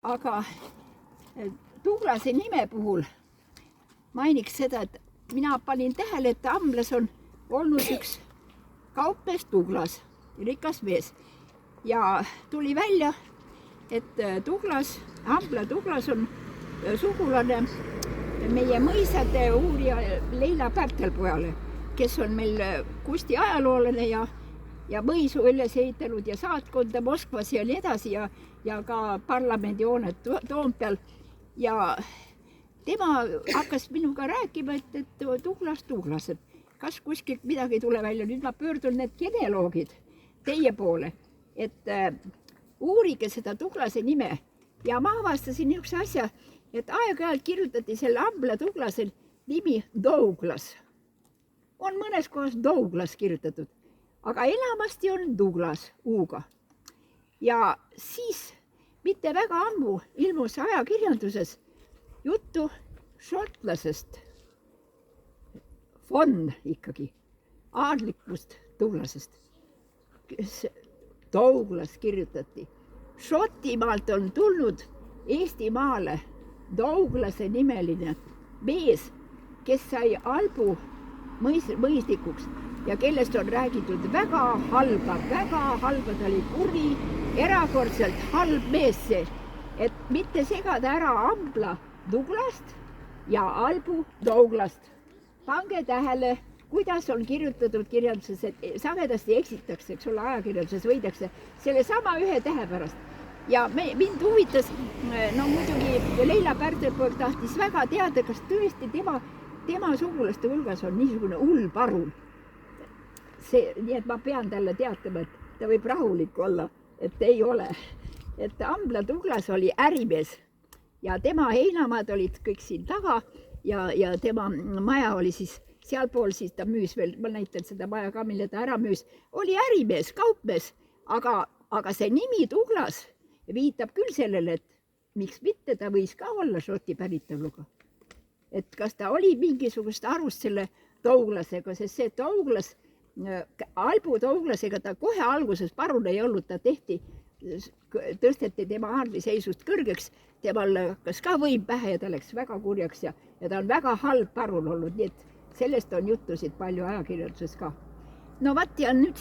aga Douglase nime puhul mainiks seda, et mina panin tähele, et Amblas on olnud üks kaupmees Douglas, rikas mees. Ja tuli välja, et Ambla Douglas on sugulane meie mõisade uurija Leila Pärtelpojale, kes on meil Kusti ajaloolane ja mõisu üles ehitanud ja saatkonda Moskvas ja nii edasi ja ka parlamendihoonet Toompeal. Ja tema hakkas minuga rääkima, et Douglas, et kas kuskilt midagi tule välja. Nüüd ma pöördun need genealoogid teie poole, et uurige seda Douglase nime. Ja ma avastasin niisuguse asja, et aeg-ajalt kirjutati selle Ambla Douglase nimi Douglas. On mõnes kohas Douglas kirjutatud, aga enamasti on Douglas U-ga. Ja siis mitte väga ammu ilmus ajakirjanduses juttu šotlasest, von ikkagi, aadlikust Douglasest. Douglas kirjutati. Šotimaalt on tulnud Eestimaale Douglase nimeline mees, kes sai Albu mõislikuks ja kellest on räägitud väga halba, ta oli kuri, erakordselt halb mees see, et mitte segada ära Ambla Douglast ja Albu Douglast. Pange tähele, kuidas on kirjutatud kirjanduses, et sagedasti eksitakse, eks ole, ajakirjanduses võidakse selle sama ühe tähe pärast. Ja mind huvitas, no muidugi Leila Pärtelpoeg tahtis väga teada, kas tõesti tema sugulaste hulgas on niisugune ulparun. Nii et ma pean talle teatama, et ta võib rahulik olla, et ei ole. Et Ambla Douglas oli ärimees ja tema heinamaad olid kõik siin taga ja tema maja oli siis sealpool, siis ta müüs veel, ma näitan seda maja ka, mille ta ära müüs, oli ärimees, kaupmees, aga see nimi Douglas viitab küll sellele, et miks mitte ta võis ka olla šoti päritoluga. Et kas ta oli mingisugust arust selle Douglasega, sest see Douglas, Albu Douglasega ta kohe alguses parun ei olnud, ta tõsteti tema aadliseisust kõrgeks, temal hakkas ka võim pähe ja ta läks väga kurjaks ja ta on väga halb parun olnud, nii et sellest on juttusid palju ajakirjanduses ka. No vat ja nüüd